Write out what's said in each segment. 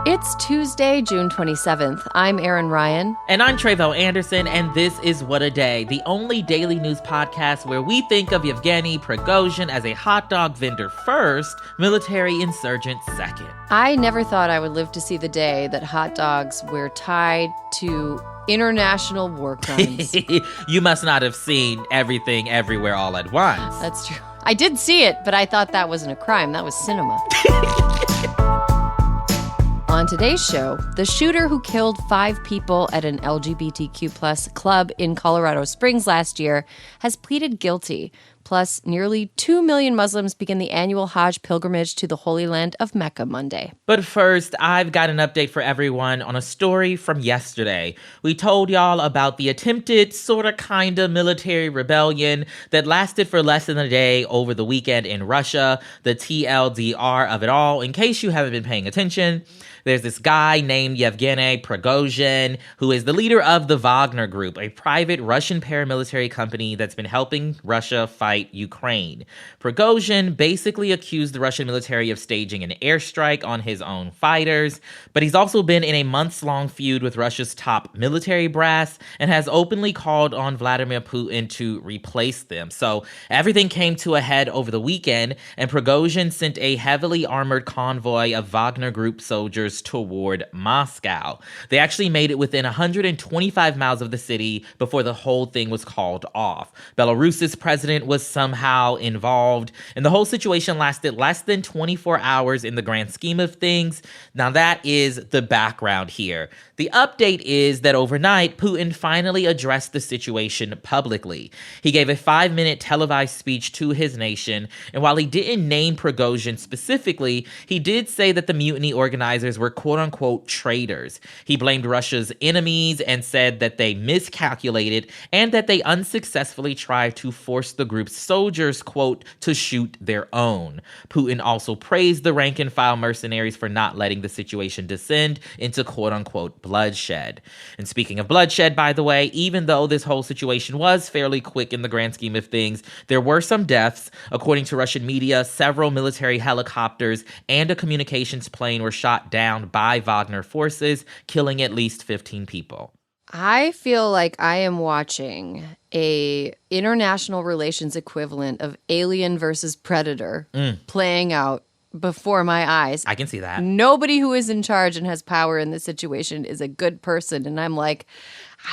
It's Tuesday, June 27th. I'm Erin Ryan. And I'm Trevo Anderson, and this is What a Day, the only daily news podcast where we think of Yevgeny Prigozhin as a hot dog vendor first, military insurgent second. I never thought I would live to see the day that hot dogs were tied to international war crimes. You must not have seen Everything Everywhere All at Once. That's true. I did see it, but I thought that wasn't a crime. That was cinema. On today's show, the shooter who killed 5 people at an LGBTQ+ club in Colorado Springs last year has pleaded guilty. Plus, nearly 2 million Muslims begin the annual Hajj pilgrimage to the Holy Land of Mecca Monday. But first, I've got an update for everyone on a story from yesterday. We told y'all about the attempted, sorta, kinda military rebellion that lasted for less than a day over the weekend in Russia, the TLDR of it all. In case you haven't been paying attention, there's this guy named Yevgeny Prigozhin, who is the leader of the Wagner Group, a private Russian paramilitary company that's been helping Russia fight Ukraine. Prigozhin basically accused the Russian military of staging an airstrike on his own fighters, but he's also been in a months-long feud with Russia's top military brass and has openly called on Vladimir Putin to replace them. So everything came to a head over the weekend, and Prigozhin sent a heavily armored convoy of Wagner Group soldiers toward Moscow. They actually made it within 125 miles of the city before the whole thing was called off. Belarus's president was somehow involved, and the whole situation lasted less than 24 hours in the grand scheme of things. Now that is the background here. The update is that overnight, Putin finally addressed the situation publicly. He gave a 5-minute televised speech to his nation, and while he didn't name Prigozhin specifically, he did say that the mutiny organizers were quote-unquote traitors. He blamed Russia's enemies and said that they miscalculated and that they unsuccessfully tried to force the group's soldiers, quote, to shoot their own. Putin also praised the rank-and-file mercenaries for not letting the situation descend into quote-unquote bloodshed. And speaking of bloodshed, by the way, even though this whole situation was fairly quick in the grand scheme of things, there were some deaths. According to Russian media, several military helicopters and a communications plane were shot down by Wagner forces, killing at least 15 people. I feel like I am watching a international relations equivalent of Alien versus Predator playing out before my eyes. I can see that. Nobody who is in charge and has power in this situation is a good person. And I'm like,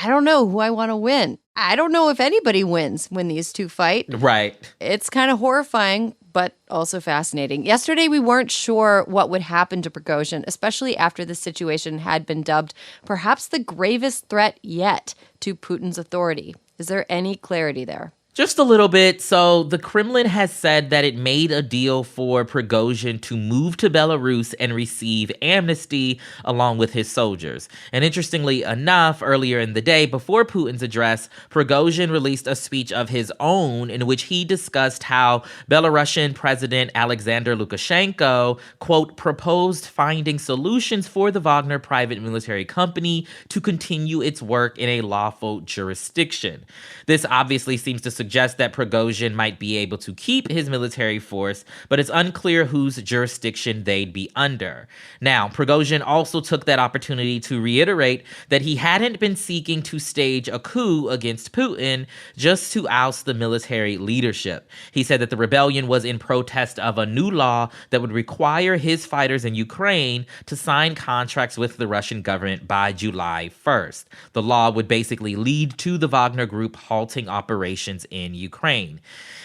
I don't know who I want to win. I don't know if anybody wins when these two fight. Right. It's kind of horrifying, but also fascinating. Yesterday, we weren't sure what would happen to Prigozhin, especially after the situation had been dubbed perhaps the gravest threat yet to Putin's authority. Is there any clarity there? Just a little bit. So the Kremlin has said that it made a deal for Prigozhin to move to Belarus and receive amnesty along with his soldiers. And interestingly enough, earlier in the day, before Putin's address, Prigozhin released a speech of his own in which he discussed how Belarusian President Alexander Lukashenko, quote, proposed finding solutions for the Wagner private military company to continue its work in a lawful jurisdiction. This obviously seems to suggest that Prigozhin might be able to keep his military force, but it's unclear whose jurisdiction they'd be under. Now, Prigozhin also took that opportunity to reiterate that he hadn't been seeking to stage a coup against Putin, just to oust the military leadership. He said that the rebellion was in protest of a new law that would require his fighters in Ukraine to sign contracts with the Russian government by July 1st. The law would basically lead to the Wagner Group halting operations in Ukraine.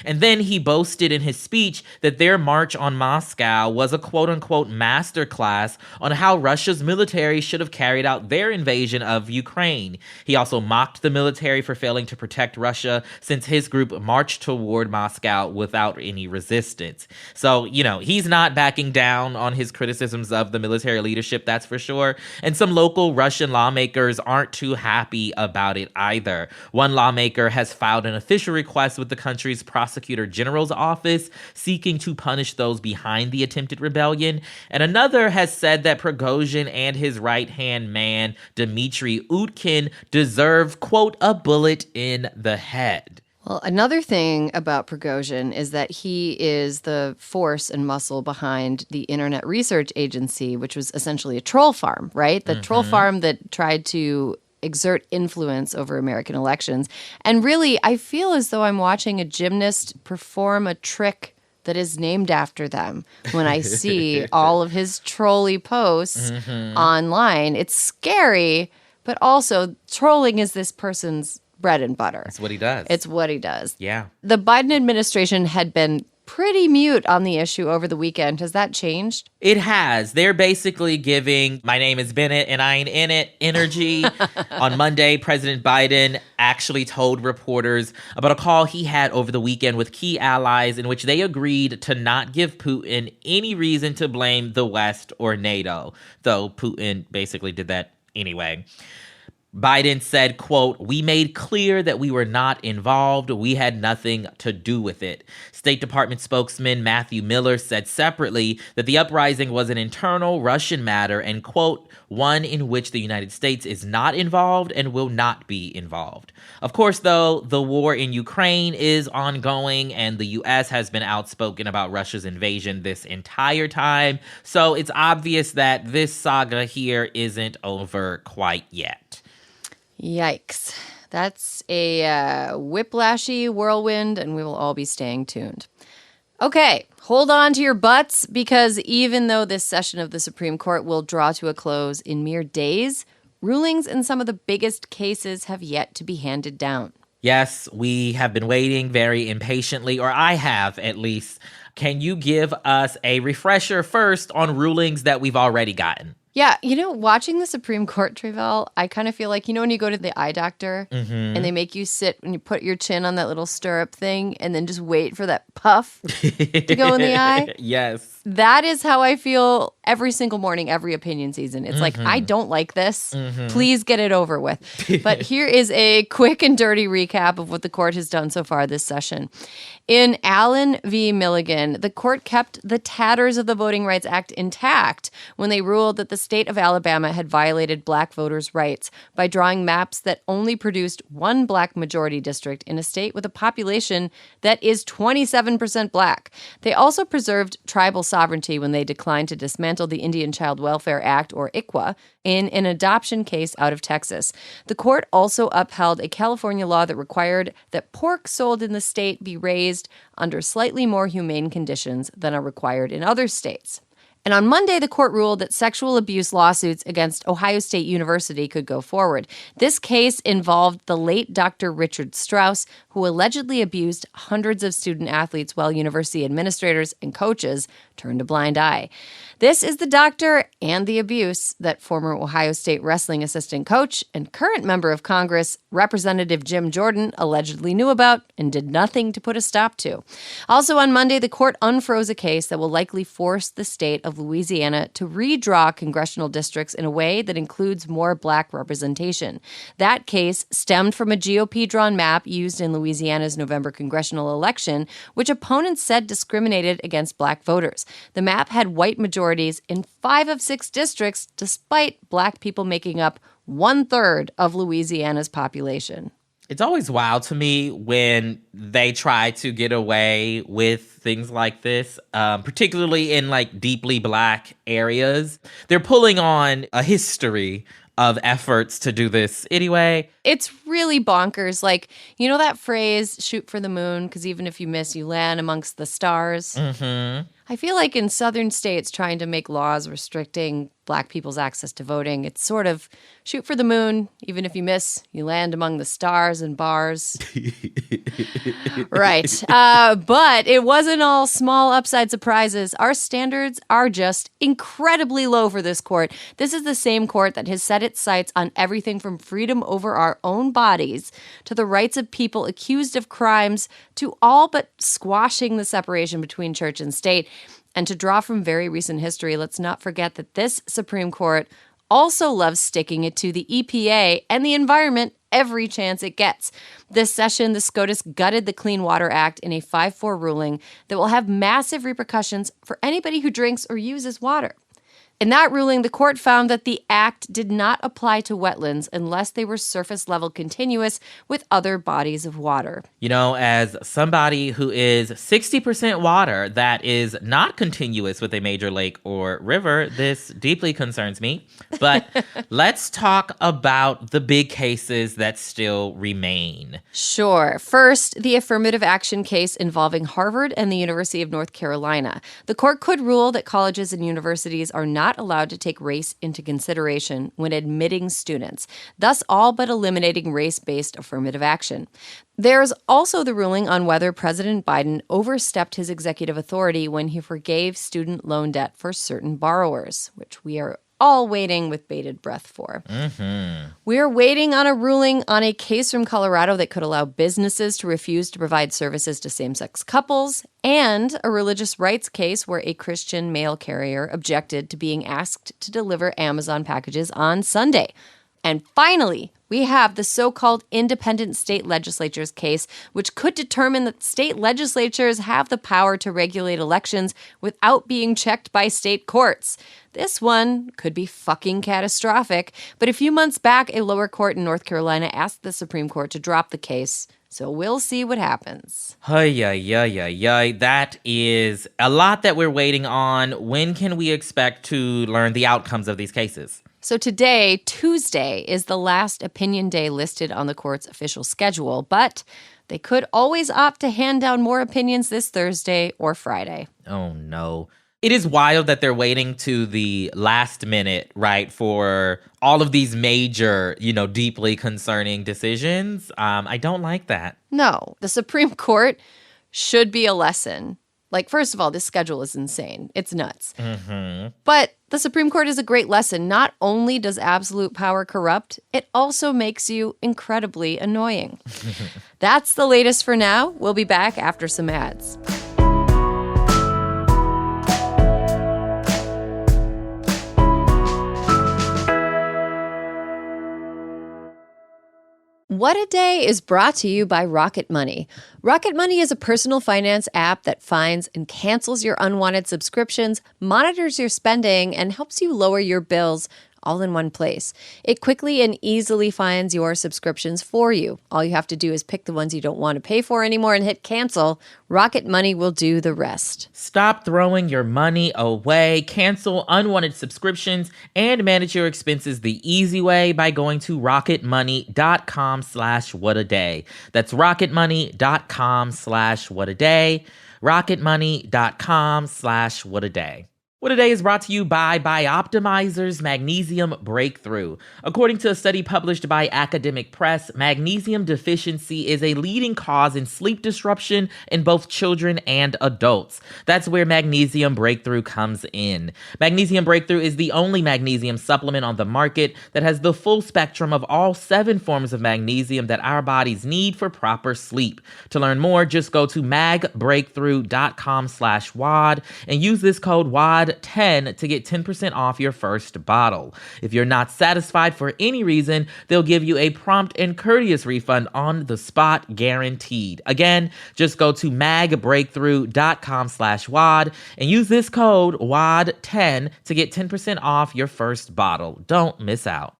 And then he boasted in his speech that their march on Moscow was a quote-unquote masterclass on how Russia's military should have carried out their invasion of Ukraine. He also mocked the military for failing to protect Russia since his group marched toward Moscow without any resistance. So, he's not backing down on his criticisms of the military leadership, that's for sure. And some local Russian lawmakers aren't too happy about it either. One lawmaker has filed an official request with the country's prosecutor general's office seeking to punish those behind the attempted rebellion. And another has said that Prigozhin and his right-hand man, Dmitry Utkin, deserve, quote, a bullet in the head. Well, another thing about Prigozhin is that he is the force and muscle behind the Internet Research Agency, which was essentially a troll farm, right? The troll farm that tried to exert influence over American elections. And really, I feel as though I'm watching a gymnast perform a trick that is named after them when I see all of his trolly posts online. It's scary, but also trolling is this person's bread and butter. That's what he does. It's what he does. Yeah. The Biden administration had been pretty mute on the issue over the weekend. Has that changed? It has. They're basically giving "my name is Bennett and I ain't in it" energy. On Monday, President Biden actually told reporters about a call he had over the weekend with key allies in which they agreed to not give Putin any reason to blame the West or NATO, though Putin basically did that anyway. Biden said, quote, "We made clear that we were not involved. We had nothing to do with it." State Department spokesman Matthew Miller said separately that the uprising was an internal Russian matter and, quote, "one in which the United States is not involved and will not be involved." Of course, though, the war in Ukraine is ongoing and the U.S. has been outspoken about Russia's invasion this entire time. So it's obvious that this saga here isn't over quite yet. Yikes. That's a whiplashy whirlwind, and we will all be staying tuned. Okay, hold on to your butts, because even though this session of the Supreme Court will draw to a close in mere days, rulings in some of the biggest cases have yet to be handed down. Yes, we have been waiting very impatiently, or I have at least. Can you give us a refresher first on rulings that we've already gotten? Yeah, watching the Supreme Court, Trevel, I kind of feel like, when you go to the eye doctor and they make you sit and you put your chin on that little stirrup thing and then just wait for that puff to go in the eye? Yes. That is how I feel every single morning, every opinion season. It's like, I don't like this. Please get it over with. But here is a quick and dirty recap of what the court has done so far this session. In Allen v. Milligan, the court kept the tatters of the Voting Rights Act intact when they ruled that the state of Alabama had violated black voters' rights by drawing maps that only produced one black majority district in a state with a population that is 27% black. They also preserved tribal sovereignty when they declined to dismantle the Indian Child Welfare Act, or ICWA, in an adoption case out of Texas. The court also upheld a California law that required that pork sold in the state be raised under slightly more humane conditions than are required in other states. And on Monday, the court ruled that sexual abuse lawsuits against Ohio State University could go forward. This case involved the late Dr. Richard Strauss, who allegedly abused hundreds of student athletes while university administrators and coaches turned a blind eye. This is the doctor and the abuse that former Ohio State wrestling assistant coach and current member of Congress, Representative Jim Jordan, allegedly knew about and did nothing to put a stop to. Also on Monday, the court unfroze a case that will likely force the state of Louisiana to redraw congressional districts in a way that includes more black representation. That case stemmed from a GOP-drawn map used in Louisiana's November congressional election, which opponents said discriminated against black voters. The map had white majorities in 5 of 6 districts, despite black people making up 1/3 of Louisiana's population. It's always wild to me when they try to get away with things like this, particularly in deeply black areas. They're pulling on a history of efforts to do this anyway. It's really bonkers. That phrase, shoot for the moon, because even if you miss, you land amongst the stars. I feel like in southern states trying to make laws restricting black people's access to voting, it's sort of shoot for the moon. Even if you miss, you land among the stars and bars. Right. But it wasn't all small upside surprises. Our standards are just incredibly low for this court. This is the same court that has set its sights on everything from freedom over our own bodies to the rights of people accused of crimes to all but squashing the separation between church and state. And to draw from very recent history, let's not forget that this Supreme Court also loves sticking it to the EPA and the environment every chance it gets. This session, the SCOTUS gutted the Clean Water Act in a 5-4 ruling that will have massive repercussions for anybody who drinks or uses water. In that ruling, the court found that the act did not apply to wetlands unless they were surface level continuous with other bodies of water. You know, as somebody who is 60% water that is not continuous with a major lake or river, this deeply concerns me. But let's talk about the big cases that still remain. Sure. First, the affirmative action case involving Harvard and the University of North Carolina. The court could rule that colleges and universities are not allowed to take race into consideration when admitting students, thus all but eliminating race-based affirmative action. There's also the ruling on whether President Biden overstepped his executive authority when he forgave student loan debt for certain borrowers, which we are all waiting with bated breath for. We're waiting on a ruling on a case from Colorado that could allow businesses to refuse to provide services to same-sex couples, and a religious rights case where a Christian mail carrier objected to being asked to deliver Amazon packages on Sunday. And finally, we have the so-called independent state legislatures case, which could determine that state legislatures have the power to regulate elections without being checked by state courts. This one could be fucking catastrophic, but a few months back, a lower court in North Carolina asked the Supreme Court to drop the case. So we'll see what happens. That is a lot that we're waiting on. When can we expect to learn the outcomes of these cases? So today, Tuesday, is the last opinion day listed on the court's official schedule, but they could always opt to hand down more opinions this Thursday or Friday. Oh, no. It is wild that they're waiting to the last minute, right, for all of these major, deeply concerning decisions. I don't like that. No, the Supreme Court should be a lesson. Like, first of all, this schedule is insane. It's nuts. But the Supreme Court is a great lesson. Not only does absolute power corrupt, it also makes you incredibly annoying. That's the latest for now. We'll be back after some ads. What a Day is brought to you by Rocket Money. Rocket Money is a personal finance app that finds and cancels your unwanted subscriptions, monitors your spending, and helps you lower your bills all in one place. It quickly and easily finds your subscriptions for you. All you have to do is pick the ones you don't want to pay for anymore and hit cancel. Rocket Money will do the rest. Stop throwing your money away. Cancel unwanted subscriptions and manage your expenses the easy way by going to rocketmoney.com/whataday. That's rocketmoney.com/whataday. rocketmoney.com/whataday. What A Day is brought to you by Bioptimizer's Magnesium Breakthrough. According to a study published by Academic Press, magnesium deficiency is a leading cause in sleep disruption in both children and adults. That's where Magnesium Breakthrough comes in. Magnesium Breakthrough is the only magnesium supplement on the market that has the full spectrum of all 7 forms of magnesium that our bodies need for proper sleep. To learn more, just go to magbreakthrough.com/WAD and use this code WAD10 to get 10% off your first bottle. If you're not satisfied for any reason, they'll give you a prompt and courteous refund on the spot, guaranteed. Again, just go to magbreakthrough.com/WAD and use this code WAD10 to get 10% off your first bottle. Don't miss out.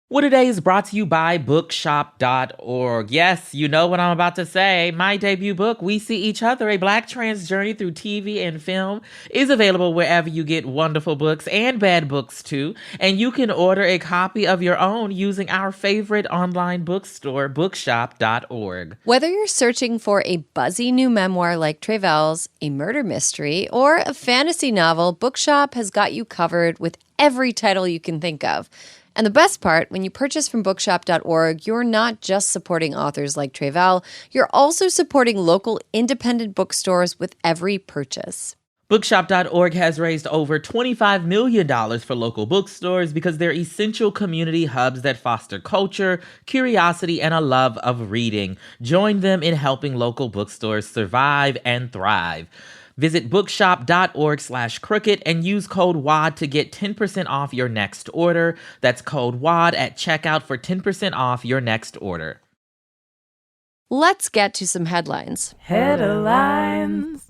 What A Day is brought to you by bookshop.org. Yes, you know what I'm about to say. My debut book, We See Each Other, a Black trans journey through TV and film, is available wherever you get wonderful books and bad books too. And you can order a copy of your own using our favorite online bookstore, bookshop.org. Whether you're searching for a buzzy new memoir like Trevel's, a murder mystery, or a fantasy novel, Bookshop has got you covered with every title you can think of. And the best part, when you purchase from bookshop.org, you're not just supporting authors like Trevel, you're also supporting local independent bookstores with every purchase. Bookshop.org has raised over $25 million for local bookstores because they're essential community hubs that foster culture, curiosity, and a love of reading. Join them in helping local bookstores survive and thrive. Visit bookshop.org/crooked and use code WAD to get 10% off your next order. That's code WAD at checkout for 10% off your next order. Let's get to some headlines. Headlines.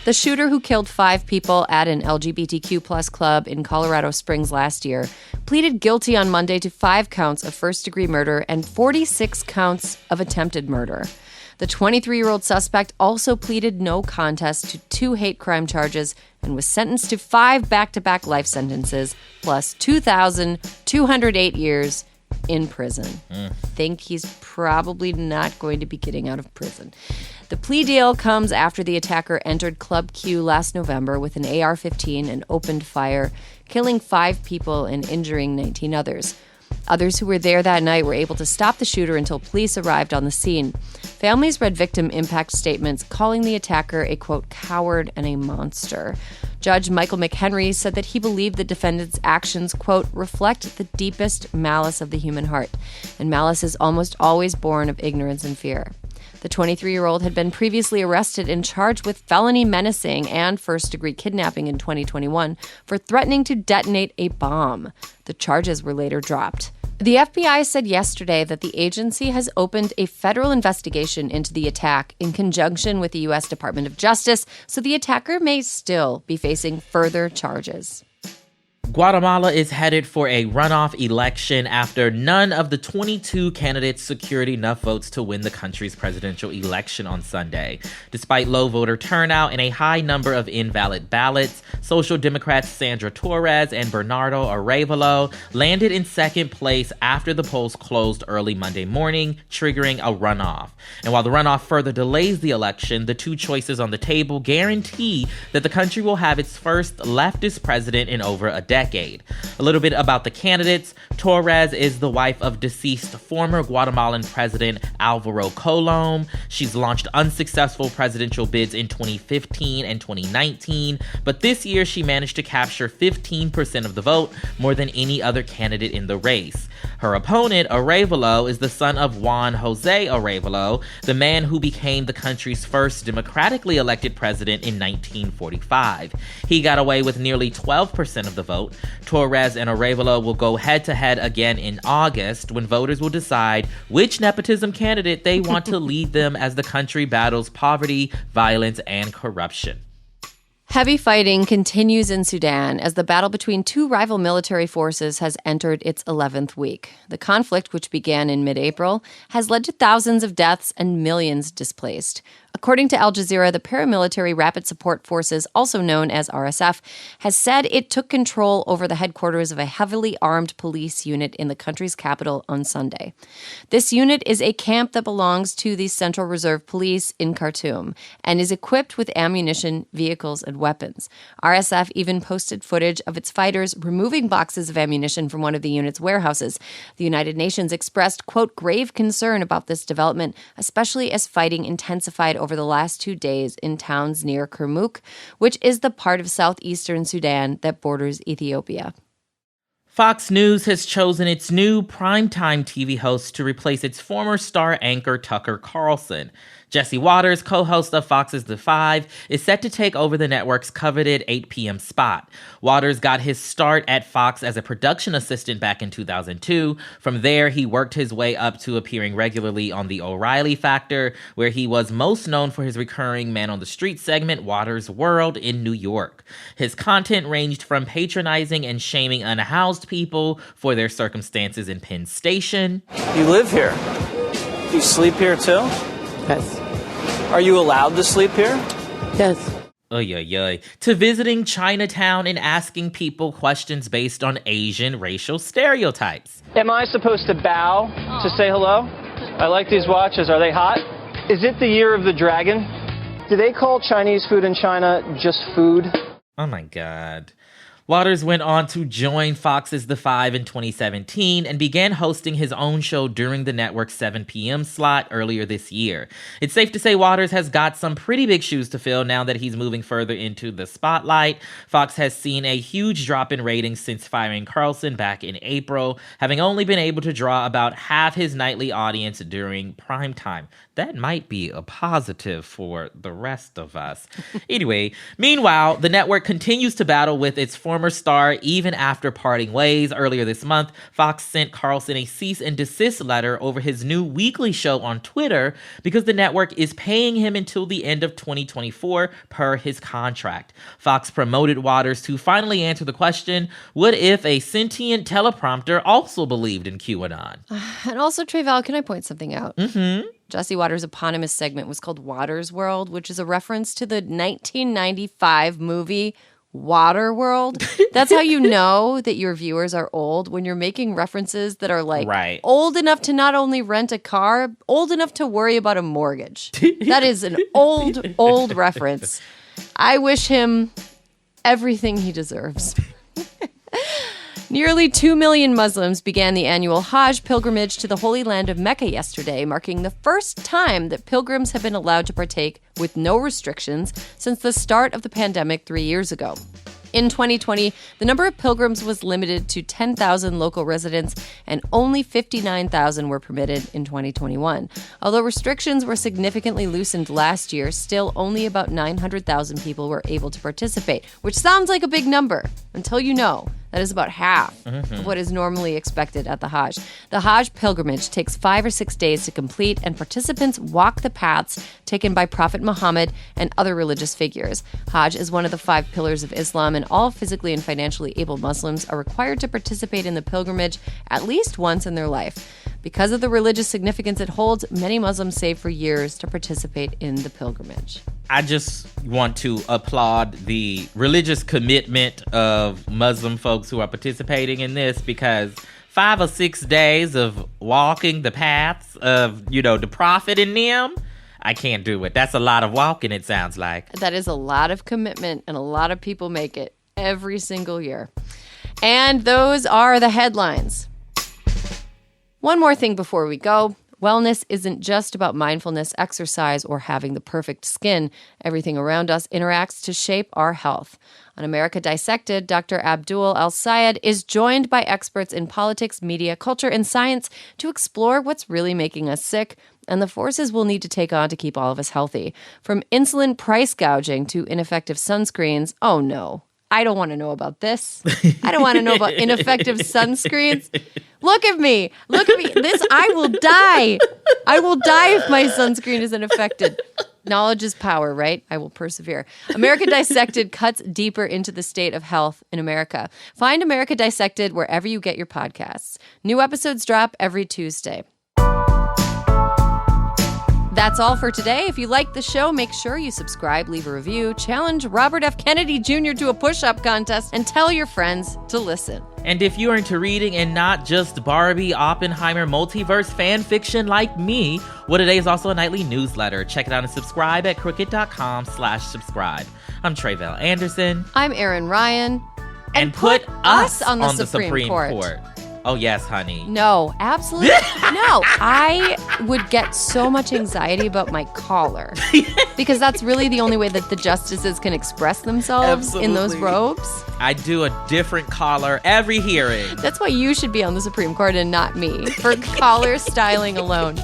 The The shooter who killed 5 people at an LGBTQ plus club in Colorado Springs last year pleaded guilty on Monday to 5 counts of first-degree murder and 46 counts of attempted murder. The 23-year-old suspect also pleaded no contest to 2 hate crime charges and was sentenced to 5 back-to-back life sentences plus 2,208 years in prison. Think he's probably not going to be getting out of prison. The plea deal comes after the attacker entered Club Q last November with an AR-15 and opened fire, killing 5 people and injuring 19 others. Others who were there that night were able to stop the shooter until police arrived on the scene. Families read victim impact statements calling the attacker a, quote, coward and a monster. Judge Michael McHenry said that he believed the defendant's actions, quote, reflect the deepest malice of the human heart, and malice is almost always born of ignorance and fear. The 23-year-old had been previously arrested and charged with felony menacing and first-degree kidnapping in 2021 for threatening to detonate a bomb. The charges were later dropped. The FBI said yesterday that the agency has opened a federal investigation into the attack in conjunction with the U.S. Department of Justice, so the attacker may still be facing further charges. Guatemala is headed for a runoff election after none of the 22 candidates secured enough votes to win the country's presidential election on Sunday. Despite low voter turnout and a high number of invalid ballots, Social Democrats Sandra Torres and Bernardo Arevalo landed in second place after the polls closed early Monday morning, triggering a runoff. And while the runoff further delays the election, the 2 choices on the table guarantee that the country will have its first leftist president in over a decade. A little bit about the candidates. Torres is the wife of deceased former Guatemalan President Alvaro Colom. She's launched unsuccessful presidential bids in 2015 and 2019, but this year she managed to capture 15% of the vote, more than any other candidate in the race. Her opponent, Arevalo, is the son of Juan Jose Arevalo, the man who became the country's first democratically elected president in 1945. He got away with nearly 12% of the vote. Torres and Arevalo will go head-to-head again in August when voters will decide which nepotism candidate they want to lead them as the country battles poverty, violence, and corruption. Heavy fighting continues in Sudan as the battle between 2 rival military forces has entered its 11th week. The conflict, which began in mid-April, has led to thousands of deaths and millions displaced. According to Al Jazeera, the paramilitary Rapid Support Forces, also known as RSF, has said it took control over the headquarters of a heavily armed police unit in the country's capital on Sunday. This unit is a camp that belongs to the Central Reserve Police in Khartoum and is equipped with ammunition, vehicles, and weapons. RSF even posted footage of its fighters removing boxes of ammunition from one of the unit's warehouses. The United Nations expressed, quote, grave concern about this development, especially as fighting intensified over the last 2 days in towns near Kurmuk, which is the part of southeastern Sudan that borders Ethiopia. Fox News has chosen its new primetime TV host to replace its former star anchor Tucker Carlson. Jesse Waters, co-host of Fox's The Five, is set to take over the network's coveted 8 p.m. spot. Waters got his start at Fox as a production assistant back in 2002. From there, he worked his way up to appearing regularly on The O'Reilly Factor, where he was most known for his recurring Man on the Street segment, Waters' World, in New York. His content ranged from patronizing and shaming unhoused people for their circumstances in Penn Station. You live here. You sleep here too? Yes. Are you allowed to sleep here? Yes. To visiting Chinatown and asking people questions based on Asian racial stereotypes. Am I supposed to bow to say hello? I like these watches. Are they hot? Is it the year of the dragon? Do they call Chinese food in China just food? Oh my God. Waters went on to join Fox's The Five in 2017 and began hosting his own show during the network's 7 p.m. slot earlier this year. It's safe to say Waters has got some pretty big shoes to fill now that he's moving further into the spotlight. Fox has seen a huge drop in ratings since firing Carlson back in April, having only been able to draw about half his nightly audience during primetime. That might be a positive for the rest of us. Anyway, meanwhile, the network continues to battle with its former former star even after parting ways. Earlier this month, Fox sent Carlson a cease and desist letter over his new weekly show on Twitter because the network is paying him until the end of 2024 per his contract. Fox promoted Waters to finally answer the question, what if a sentient teleprompter also believed in QAnon? And also, Treval, can I point something out? Mm-hmm. Jesse Waters' eponymous segment was called Water's World, which is a reference to the 1995 movie Waterworld. That's how you know that your viewers are old, when you're making references that are like old enough to not only rent a car, old enough to worry about a mortgage. That is an old reference. I wish him everything he deserves. Nearly 2 million Muslims began the annual Hajj pilgrimage to the Holy Land of Mecca yesterday, marking the first time that pilgrims have been allowed to partake with no restrictions since the start of the pandemic 3 years ago. In 2020, the number of pilgrims was limited to 10,000 local residents, and only 59,000 were permitted in 2021. Although restrictions were significantly loosened last year, still only about 900,000 people were able to participate, which sounds like a big number until you know that is about half of what is normally expected at the Hajj. The Hajj pilgrimage takes 5 or 6 days to complete, and participants walk the paths taken by Prophet Muhammad and other religious figures. Hajj is one of the 5 pillars of Islam, and all physically and financially able Muslims are required to participate in the pilgrimage at least once in their life. Because of the religious significance it holds, many Muslims save for years to participate in the pilgrimage. I just want to applaud the religious commitment of Muslim folks who are participating in this, because 5 or 6 days of walking the paths of, the prophet and them, I can't do it. That's a lot of walking, it sounds like. That is a lot of commitment, and a lot of people make it every single year. And those are the headlines. One more thing before we go. Wellness isn't just about mindfulness, exercise, or having the perfect skin. Everything around us interacts to shape our health. On America Dissected, Dr. Abdul El-Sayed is joined by experts in politics, media, culture, and science to explore what's really making us sick and the forces we'll need to take on to keep all of us healthy. From insulin price gouging to ineffective sunscreens, oh no. I don't want to know about this. I don't want to know about ineffective sunscreens. Look at me. I will die. I will die if my sunscreen isn't affected. Knowledge is power, right? I will persevere. America Dissected cuts deeper into the state of health in America. Find America Dissected wherever you get your podcasts. New episodes drop every Tuesday. That's all for today. If you like the show, make sure you subscribe, leave a review, challenge Robert F. Kennedy Jr. to a push-up contest, and tell your friends to listen. And if you're into reading and not just Barbie, Oppenheimer, multiverse fan fiction like me, What A Day is also a nightly newsletter. Check it out and subscribe at crooked.com/subscribe. I'm Tre'vell Anderson. I'm Erin Ryan. And put us on the Supreme Court. Oh, yes, honey. No, absolutely no. I would get so much anxiety about my collar because that's really the only way that the justices can express themselves in those robes. I do a different collar every hearing. That's why you should be on the Supreme Court and not me, for collar styling alone.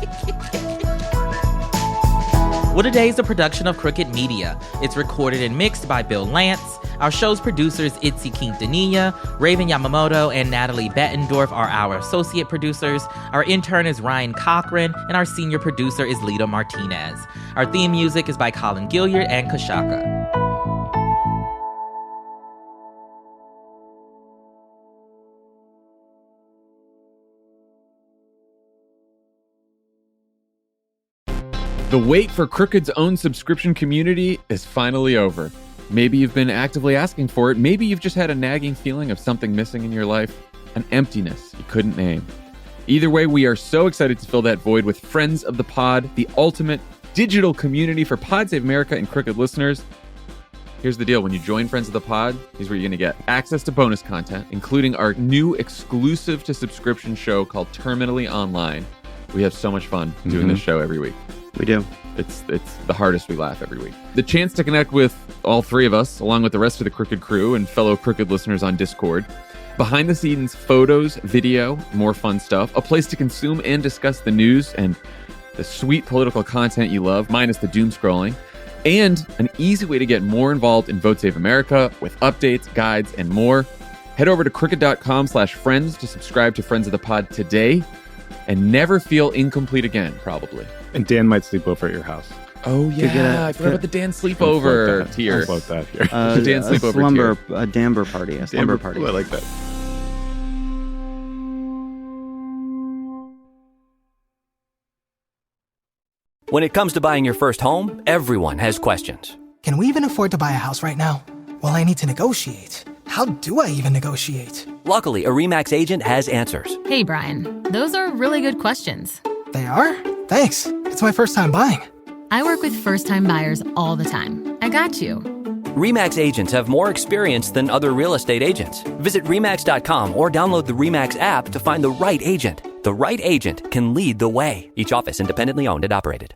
What A Day is a production of Crooked Media. It's recorded and mixed by Bill Lance. Our show's producers, Itzy Quintanilla, Raven Yamamoto, and Natalie Bettendorf are our associate producers. Our intern is Ryan Cochran, and our senior producer is Lita Martinez. Our theme music is by Colin Gilliard and Kashaka. The wait for Crooked's own subscription community is finally over. Maybe you've been actively asking for it. Maybe you've just had a nagging feeling of something missing in your life, an emptiness you couldn't name. Either way, we are so excited to fill that void with Friends of the Pod, the ultimate digital community for Pod Save America and Crooked listeners. Here's the deal. When you join Friends of the Pod, here's what you're going to get. Access to bonus content, including our new exclusive to subscription show called Terminally Online. We have so much fun doing this show every week. We do. It's the hardest we laugh every week. The chance to connect with all three of us, along with the rest of the Crooked crew and fellow Crooked listeners on Discord. Behind the scenes photos, video, more fun stuff. A place to consume and discuss the news and the sweet political content you love, minus the doom scrolling. and an easy way to get more involved in Vote Save America with updates, guides, and more. Head over to crooked.com/friends to subscribe to Friends of the Pod today and never feel incomplete again, probably. And Dan might sleep over at your house. Oh, yeah. I forgot about the Dan sleepover tier. I'll float that here. The Dan sleepover tier. A Damber party. A slumber party. I like that. When it comes to buying your first home, everyone has questions. Can we even afford to buy a house right now? Well, I need to negotiate. How do I even negotiate? Luckily, a RE/MAX agent has answers. Hey, Brian, those are really good questions. They are? Thanks. It's my first time buying. I work with first-time buyers all the time. I got you. RE/MAX agents have more experience than other real estate agents. Visit RE/MAX.com or download the RE/MAX app to find the right agent. The right agent can lead the way. Each office independently owned and operated.